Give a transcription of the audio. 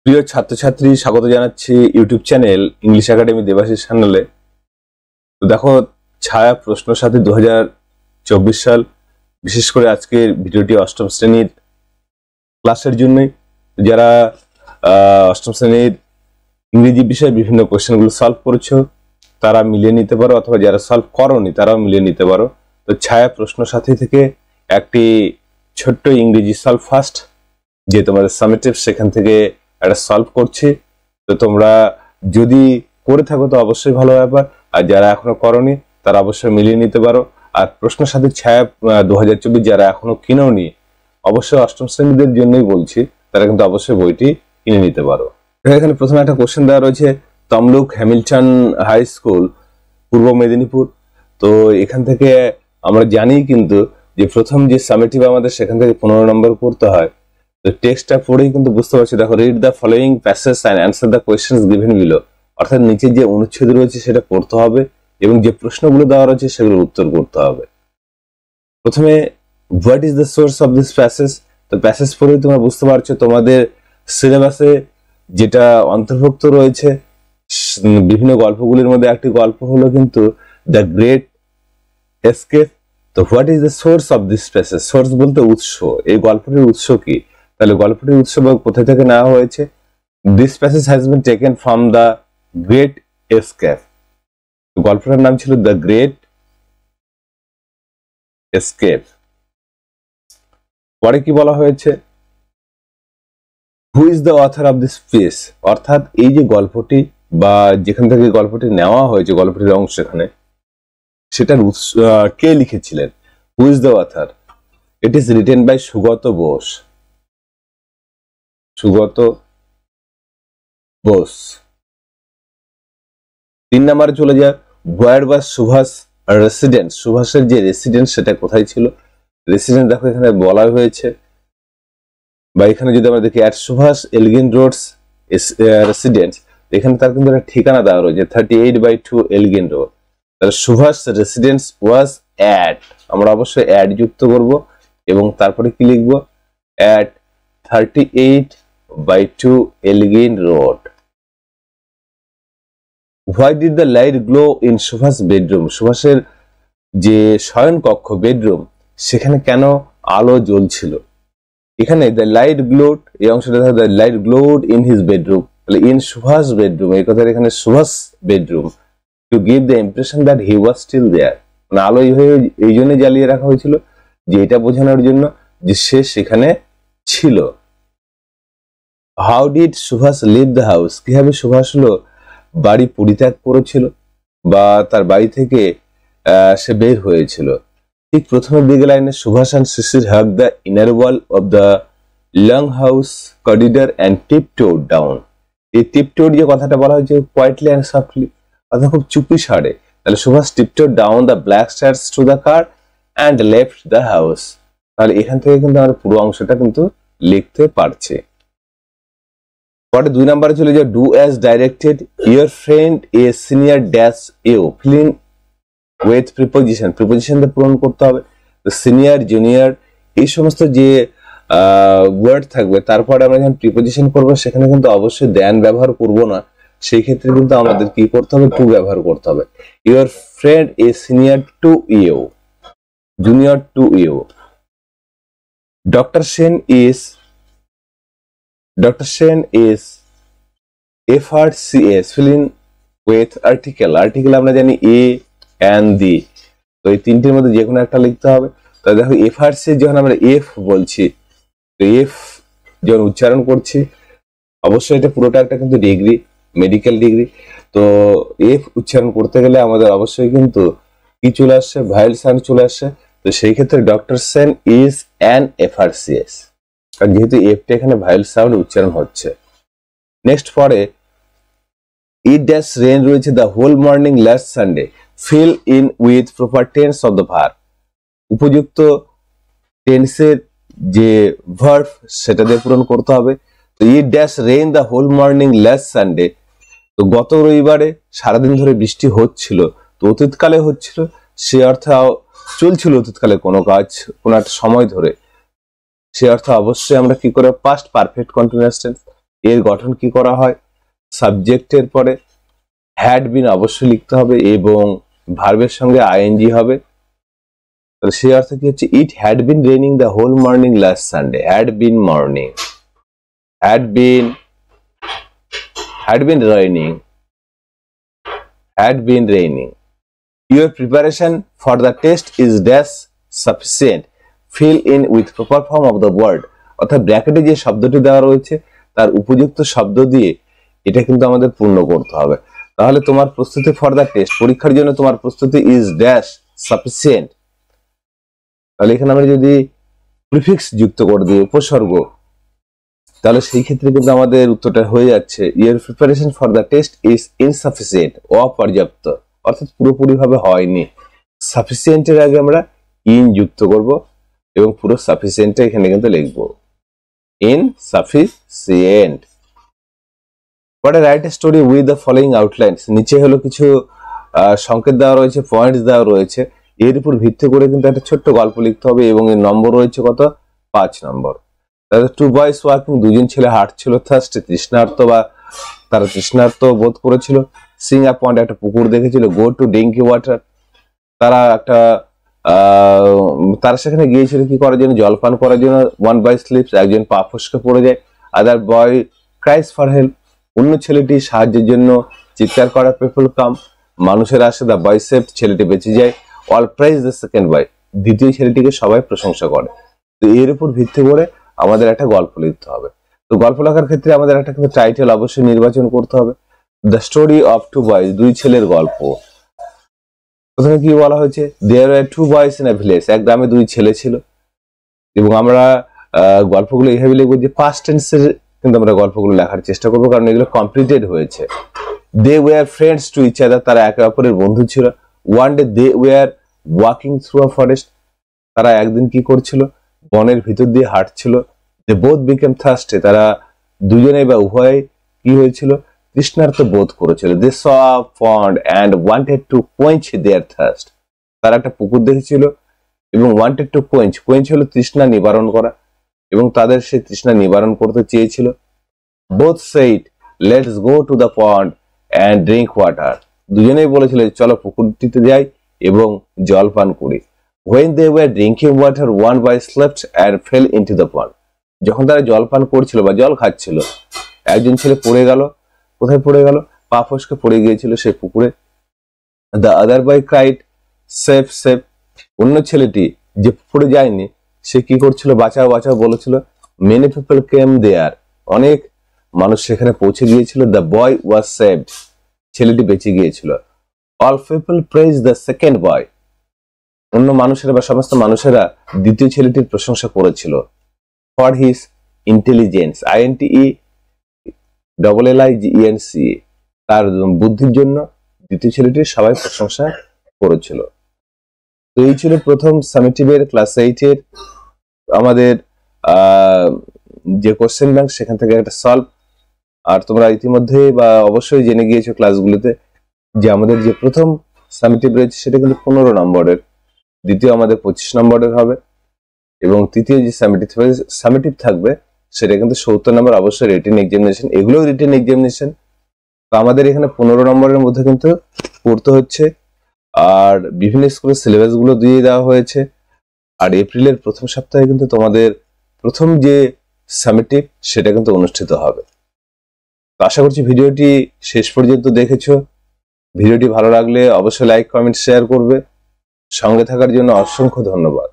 প্রিয় ছাত্রছাত্রী, স্বাগত জানাচ্ছি YouTube channel English academy Debashis চ্যানেলে। তো দেখো, ছায়া প্রশ্ন সাথী 2024 সাল, বিশেষ করে আজকের ভিডিওটি অষ্টম শ্রেণীর ক্লাসের জন্যই। যারা অষ্টম শ্রেণীর ইংরেজি বিষয়ে বিভিন্ন কোশ্চেনগুলো সলভ করেছো তারা মিলিয়ে নিতে পারো, অথবা যারা সলভ করোনি তারাও মিলিয়ে নিতে পারো। তো ছায়া প্রশ্ন সাথী থেকে একটি ছোট্ট ইংরেজি সলভ ফার্স্ট, যে তোমাদের সামেটিভ, সেখান থেকে একটা সলভ করছি। তো তোমরা যদি করে থাকো তো অবশ্যই ভালো ব্যাপার, আর যারা এখনো করোনি তারা অবশ্যই মিলিয়ে নিতে পারো। আর প্রশ্ন সাথী ছায়া 2024 যারা এখনো কিনোনি, অবশ্যই অষ্টম শ্রেণীদের জন্যই বলছি, তারা কিন্তু অবশ্যই বইটি কিনে নিতে পারো। এখানে প্রথমে একটা কোশ্চেন দেওয়া রয়েছে, তমলুক হ্যামিল্টন হাই স্কুল, পূর্ব মেদিনীপুর। তো এখান থেকে আমরা জানি কিন্তু যে প্রথম যে সামেটিভ আমাদের সেখান থেকে 15 নম্বর করতে হয়। তো টেক্সটটা পড়েই কিন্তু বুঝতে পারছি। দেখো, read the following passage and answer the questions given below. অর্থাৎ নিচে যে অনুচ্ছেদ রয়েছে সেটা পড়তে হবে এবং যে প্রশ্নগুলো দেওয়া রয়েছে সেগুলোর উত্তর করতে হবে। প্রথমে, what is the source of this passage? তো প্যাসেজ পড়েই তোমরা বুঝতে পারছো তোমাদের সিলেবাসে যেটা অন্তর্ভুক্ত রয়েছে বিভিন্ন গল্পগুলির মধ্যে একটি গল্প হলো কিন্তু দ্য গ্রেট এসকেপ। তো what is the source of this passage? Source বলতে উৎস। এই গল্পটির উৎস কি? তাহলে গল্পটির উৎস কোথায় থেকে নেওয়া হয়েছে? This passage has been taken from the great escape. গল্পটার নাম ছিল দ্য গ্রেট এসকেপ। পরে কি বলা হয়েছে? হু is the author of this piece? অর্থাৎ এই যে গল্পটি বা যেখান থেকে গল্পটি নেওয়া হয়েছে, গল্পটির অংশ, এখানে সেটার কে লিখেছিলেন? Who is the author? It is written by Sugata Bose. Sugata Bose. 3 নম্বরে চলে যায়, হোয়ার ওয়াজ সুভাষ রেসিডেন্স? সুভাষের যে রেসিডেন্স সেটা কোথায় ছিল? রেসিডেন্স দেখো এখানে বলা হয়েছে, বা এখানে যদি আমরা দেখি at Subhash Elgin road's residence, এখানে তার কিন্তু একটা ঠিকানা দেওয়া রয়েছে 38/2 এলগিন রোড। তাহলে সুভাষ রেসিডেন্স ওয়াজ অ্যাট, আমরা অবশ্যই অ্যাড যুক্ত করব এবং তারপরে কি লিখব? At 38/2 Elgin road. Why did the light glow in Subhash bedroom? সুভাষের যে শয়ন কক্ষ, বেডরুম, সেখানে কেন আলো জ্বলছিল? এখানে দ্য লাইট গ্লোড, এই অংশটা দেখো, the light glowed in his bedroom. তাহলে ইন সুভাষ বেডরুম, এই কথাটা এখানে Subhash bedroom, to give the impression that he was still there. মানে আলো এই জন্য জ্বালিয়ে রাখা হয়েছিল যে এটা বোঝানোর জন্য যে সে সেখানে ছিল। How did Subhash leave the house? কিভাবে সুভাষ হলো বাড়ি পরিত্যাগ করেছিল বা তার বাড়ি থেকে সে বের হয়েছিল? ঠিক প্রথমের দিকে লাইনে, Subhash and Shishir hug the inner wall of the long house corridor and tiptoed down. এই tiptoed যে কথাটা বলা হয়েছে, quietly and softly, অর্থাৎ খুব চুপি সারে। তাহলে Subhash tiptoed down the black stairs to the car and left the house। তাহলে এখান থেকে কিন্তু আমরা পুরো অংশটা কিন্তু লিখতে পারছি। পরে 2 নম্বরে চলে যায়, do as directed, your friend a senior dash you, fill in with preposition. Preposition দিয়ে পূরণ করতে হবে। তো সিনিয়র, জুনিয়র, এই সমস্ত যে ওয়ার্ড থাকবে, তারপরে আমরা যখন প্রিপোজিশন করবো সেখানে কিন্তু অবশ্যই দ্যান ব্যবহার করব না। সেই ক্ষেত্রে কিন্তু আমাদের কি করতে হবে? টু ব্যবহার করতে হবে। Your friend a senior to you, junior to you. Doctor Sen is FRCS, fill in with article। Article আমরা জানি এ and the, তো এই তিনটির মধ্যে যে কোনো একটা লিখতে হবে। তো দেখো, FRCS যখন আমরা এফ বলছি, তো এফ যখন উচ্চারণ করছি, অবশ্যই এটা পুরোটা একটা কিন্তু ডিগ্রি, মেডিকেল ডিগ্রি। তো এফ উচ্চারণ করতে গেলে আমাদের অবশ্যই কিন্তু কি চলে আসছে? ভাইল সাউন্ড চলে আসছে। তো সেই ক্ষেত্রে doctor Sen is an FRCS, কারণ যেহেতু এফটা এখানে ভাইল সাউন্ড উচ্চারণ হচ্ছে। নেক্সট পরে, ইট ড্যাশ রেন রয়েছে the whole morning last Sunday, fill in with proper tense of the verb. উপযুক্ত টেন্সের যে ভার্ব সেটা দিয়ে পূরণ করতে হবে। তো it dash rain the whole morning last Sunday, তো গত রবিবারে সারাদিন ধরে বৃষ্টি হচ্ছিল। তো অতীতকালে হচ্ছিল, সে অর্থে চলছিল অতীতকালে কোনো কাজ, কোনো একটা সময় ধরে, সে অর্থে অবশ্যই আমরা কি করে? Past perfect continuous tense. এর গঠন কি করা হয়, সাবজেক্টের পরে হ্যাড বিন অবশ্যই লিখতে হবে এবং ভার্বের সঙ্গে আইএনজি হবে। তাহলে সেই অর্থে কি হচ্ছে, it had been raining the whole morning last Sunday. Had been morning, had been raining, had been raining. Your preparation for the test is dash sufficient. Fill in with proper form of the word. অর্থাৎ ব্র্যাকেটে যে শব্দটি দেওয়া রয়েছে তার উপযুক্ত শব্দ দিয়ে এটা কিন্তু আমাদের পূর্ণ করতে হবে। তাহলে তোমার প্রস্তুতি ফর দ্য টেস্ট, পরীক্ষার জন্য তোমার প্রস্তুতি ইজ ড্যাশ সাফিসিয়েন্ট। তাহলে এখানে আমরা যদি প্রিফিক্স যুক্ত করে দিই, উপসর্গ, তাহলে সেই ক্ষেত্রে কিন্তু আমাদের উত্তরটা হয়ে যাচ্ছে your preparation for the test is insufficient, অপর্যাপ্ত, অর্থাৎ পুরোপুরি ভাবে হয়নি। সাফিসিয়েন্টের আগে আমরা ইন যুক্ত করব এবং পুরো সাফিসিয়েন্টটা এখানে কিন্তু লিখব, ইনসাফিসিয়েন্ট। পরে write a story with the following outlines. নিচে হলো কিছু সংকেত দেওয়া রয়েছে, পয়েন্টস দেওয়া রয়েছে, এর উপর ভিত্তি করে কিন্তু একটা ছোট্ট গল্প লিখতে হবে এবং এর নম্বর রয়েছে কত, 5 নম্বর। তাহলে টু বয়েজ ওয়াকিং, দুজন ছেলে হাঁটছিল, থার্স্টে তৃষ্ণার্ত বা তারা তৃষ্ণার্ত বোধ করেছিল। সিং আ পন্ড, একটা পুকুর দেখেছিল। গো টু ড্রিঙ্ক ওয়াটার, তারা একটা তারা সেখানে গিয়েছিল কি করার জন্য, জলপান করার জন্য। ওয়ান বয় স্লিপস, একজন পা ফসকে পড়ে যায়। আদার বয় ক্রাইস ফর হেল্প, অন্য ছেলেটি সাহায্যের জন্য চিৎকার করা। পিপল কাম, মানুষের আসে। দ্য বয় সেভড, ছেলেটি বেঁচে যায়। All prize the second boy, দ্বিতীয় ছেলেটিকে সবাই প্রশংসা করে। তো এর উপর ভিত্তি করে আমাদের একটা গল্প লিখতে হবে। তো গল্প লেখার ক্ষেত্রে আমাদের একটা কিন্তু টাইটেল অবশ্যই নির্বাচন করতে হবে। The story of two boys, দুই ছেলের গল্প। প্রথমে কি বলা হয়েছে, there were two boys in a village, এক গ্রামে দুই ছেলে ছিল। এবং আমরা গল্পগুলো এইভাবে লিখবো যে পাস্ট টেন্সের কিন্তু আমরা গল্পগুলো লেখার চেষ্টা করবো, কারণ এগুলো কমপ্লিটেড হয়েছে। They were friends to each other, তারা একে অপরের বন্ধু ছিল। One day they were walking through a forest, তারা একদিন কি করছিল, বনের ভিতর দিয়ে হাঁটছিল। দে বোথ বিকেম থার্স্টি, তারা দুজনে বা উভয়ে কি হয়েছিল, তৃষ্ণার্ত বোধ করেছিল। They saw a pond and wanted to quench their thirst, তারা একটা পুকুর দেখেছিল এবং ওয়ান্টেড টু কোয়েঞ্চ, কোয়েঞ্চ হলো তৃষ্ণা নিবারণ করা, এবং তাদের সেই তৃষ্ণা নিবারণ করতে চেয়েছিল। Both said let's go to the pond and drink water, দুজনেই বলেছিল চলো পুকুরটিতে যাই এবং জল পান করি। When they were drinking water, one boy slipped and fell into the pond. যখন তারা জল পান করছিল বা জল খাচ্ছিল, একজন ছেলে পড়ে গেল। কোথায় পড়ে গেল, পা ফসকে পড়ে গিয়েছিল সেই পুকুরে। The other boy cried, save, save. অন্য ছেলেটি যে পড়ে যায়নি সে কি করছিল, বাঁচাও বাঁচাও বলেছিল। Many people came there, অনেক মানুষ সেখানে পৌঁছে গিয়েছিল। The boy was saved, ছেলেটি বেঁচে গিয়েছিল। All people praised the second boy, অন্য মানুষেরা বা সমস্ত মানুষেরা দ্বিতীয় ছেলেটির প্রশংসা করেছিল। ফর হিজ ইন্টেলিজেন্স, INTELLIGENCE, তার বুদ্ধির জন্য দ্বিতীয় ছেলেটির সবাই প্রশংসা করেছিল। তো এই ছিল প্রথম সামেটিভের ক্লাস 8 এর আমাদের যে কোশ্চেন ব্যাংক, সেখান থেকে একটা সলভ। আর তোমরা ইতিমধ্যে বা অবশ্যই জেনে গিয়েছো ক্লাসগুলোতে যে আমাদের যে প্রথম সামেটিভ রয়েছে সেটা কিন্তু 15 নম্বরের, দ্বিতীয় আমাদের 25 নম্বরের হবে, এবং তৃতীয় যে সামেটিভ থাকবে সেটা কিন্তু 70 নম্বর, অবশ্যই রিটেন এক্সামিনেশন। এগুলোও রিটেন এক্সামিনেশন। তো আমাদের এখানে 15 নম্বরের মধ্যে কিন্তু পড়তে হচ্ছে। আর বিভিন্ন স্কুলের সিলেবাস গুলো দিয়ে দেওয়া হয়েছে। আর এপ্রিলের প্রথম সপ্তাহে কিন্তু তোমাদের প্রথম যে সামেটিভ সেটা কিন্তু অনুষ্ঠিত হবে। তো আশা করছি ভিডিওটি শেষ পর্যন্ত দেখেছো। ভিডিওটি ভালো লাগলে অবশ্যই লাইক, কমেন্ট, শেয়ার করবে। সঙ্গে থাকার জন্য অসংখ্য ধন্যবাদ।